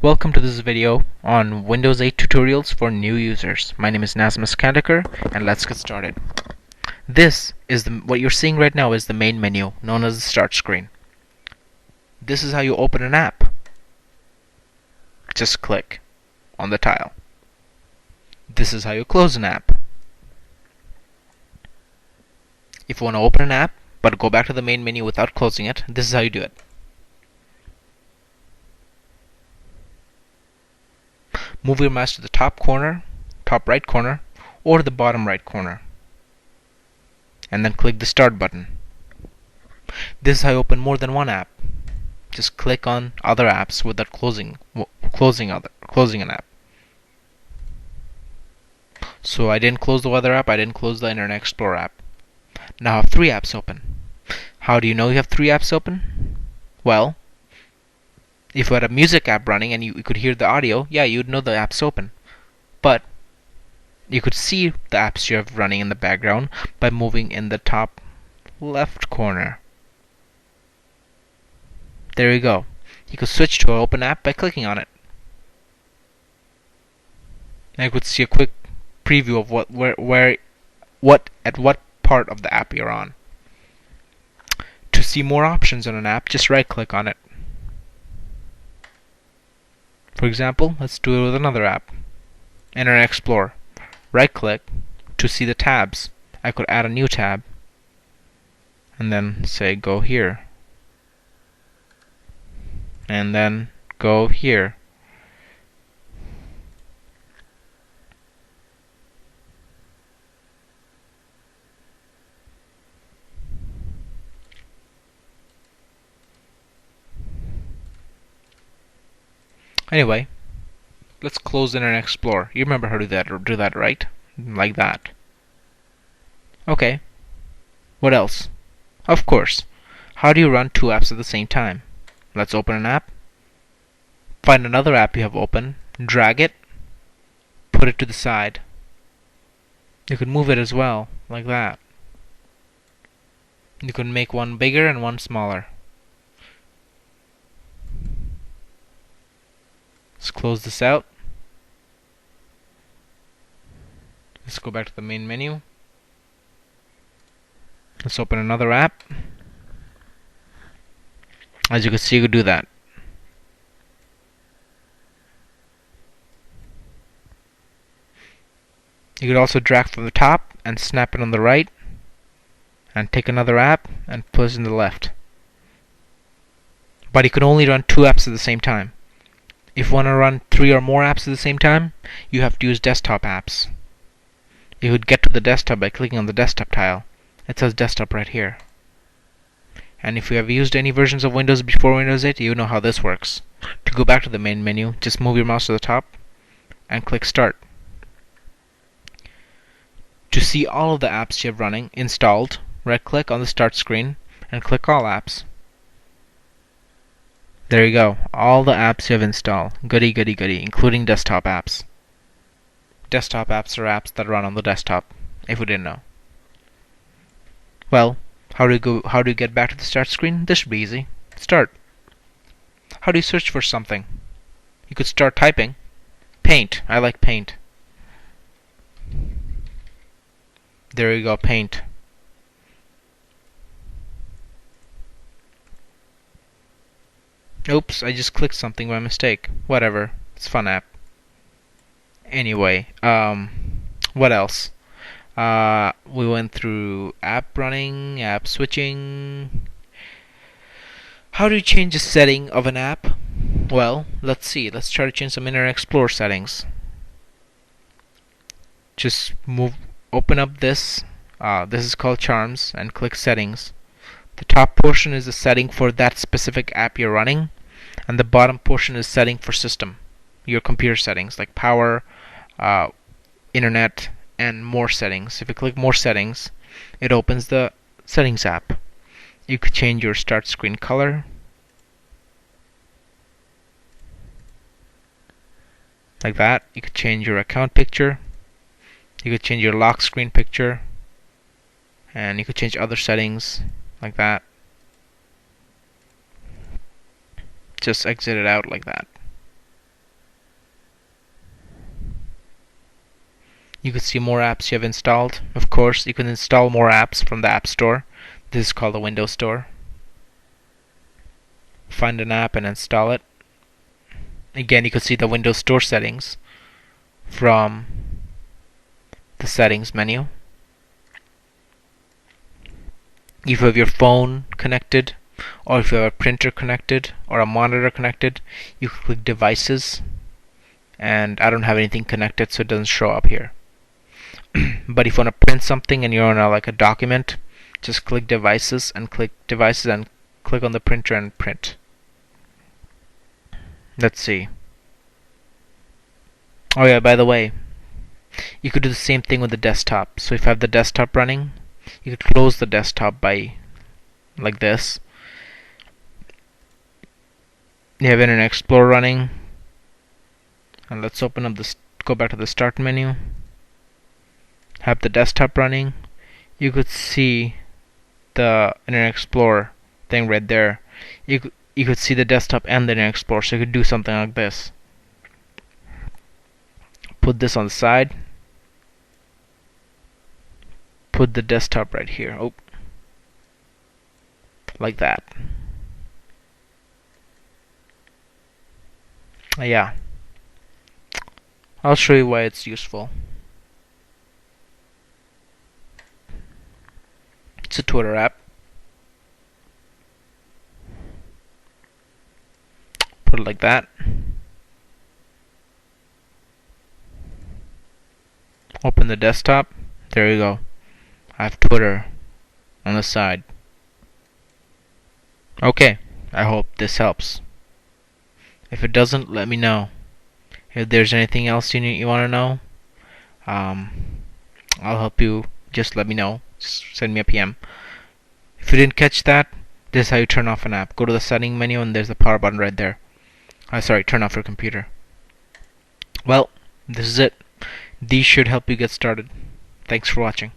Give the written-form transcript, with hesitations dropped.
Welcome to this video on Windows 8 tutorials for new users. My name is Nazmus Kandekar and let's get started. What you're seeing right now is the main menu known as the start screen. This is how you open an app. Just click on the tile. This is how you close an app. If you want to open an app but go back to the main menu without closing it, this is how you do it. Move your mouse to the top right corner, or the bottom right corner, and then click the Start button. This is how you open more than one app. Just click on other apps without closing an app. So I didn't close the weather app, I didn't close the Internet Explorer app. Now I have 3 apps open. How do you know you have 3 apps open? Well, if you had a music app running and you could hear the audio, yeah, you'd know the app's open. But you could see the apps you have running in the background by moving in the top left corner. There you go. You could switch to an open app by clicking on it. And you could see a quick preview of what part of the app you're on. To see more options on an app, just right click on it. For example, let's do it with another app. Internet Explorer. Right click to see the tabs. I could add a new tab and then say go here. And then go here. Anyway, let's close Internet Explorer. You remember how to do that, right? Like that. Okay. What else? Of course. How do you run 2 apps at the same time? Let's open an app. Find another app you have open. Drag it. Put it to the side. You can move it as well, like that. You can make one bigger and one smaller. Let's close this out. Let's go back to the main menu. Let's open another app. As you can see, you could do that. You could also drag from the top and snap it on the right, and take another app and push it in the left. But you can only run 2 apps at the same time. If you want to run 3 or more apps at the same time, you have to use desktop apps. You would get to the desktop by clicking on the desktop tile. It says desktop right here. And if you have used any versions of Windows before Windows 8, you know how this works. To go back to the main menu, just move your mouse to the top and click Start. To see all of the apps you have running installed, right click on the Start screen and click All Apps. There you go, all the apps you have installed. Goody, including desktop apps. Desktop apps are apps that run on the desktop, if you didn't know. Well, how do you get back to the start screen? This should be easy. Start. How do you search for something? You could start typing. Paint. I like paint. There you go, paint. Oops, I just clicked something by mistake. Whatever. It's a fun app. Anyway, what else? We went through app running, app switching. How do you change the setting of an app? Well, let's see. Let's try to change some Internet Explorer settings. Just open up this. This is called Charms, and click Settings. The top portion is the setting for that specific app you're running, and the bottom portion is setting for system, your computer settings like power, internet, and more settings. If you click more settings, it opens the settings app. You could change your start screen color, like that. You could change your account picture. You could change your lock screen picture, and you could change other settings like that. Just exit it out like that. You could see more apps you have installed. Of course, you can install more apps from the App Store. This is called the Windows Store. Find an app and install it. Again, you can see the Windows Store settings from the settings menu. If you have your phone connected, or if you have a printer connected or a monitor connected, you can click devices, and I don't have anything connected, so it doesn't show up here. But if you want to print something and you're on like a document, just click devices and click on the printer and print. Let's see. Oh yeah, by the way, you could do the same thing with the desktop. So if you have the desktop running, you could close the desktop by like this. You have Internet Explorer running, and let's open up this. Go back to the Start menu. Have the desktop running. You could see the Internet Explorer thing right there. You could see the desktop and the Internet Explorer. So you could do something like this. Put this on the side. Put the desktop right here. Oh, like that. Yeah, I'll show you why it's useful. It's a Twitter app. Put it like that. Open the desktop. There you go. I have Twitter on the side. Okay, I hope this helps. If it doesn't, let me know. If there's anything else you want to know, I'll help you. Just let me know. Just send me a PM. If you didn't catch that, this is how you turn off an app. Go to the setting menu and there's the power button right there. Sorry, turn off your computer. Well, this is it. These should help you get started. Thanks for watching.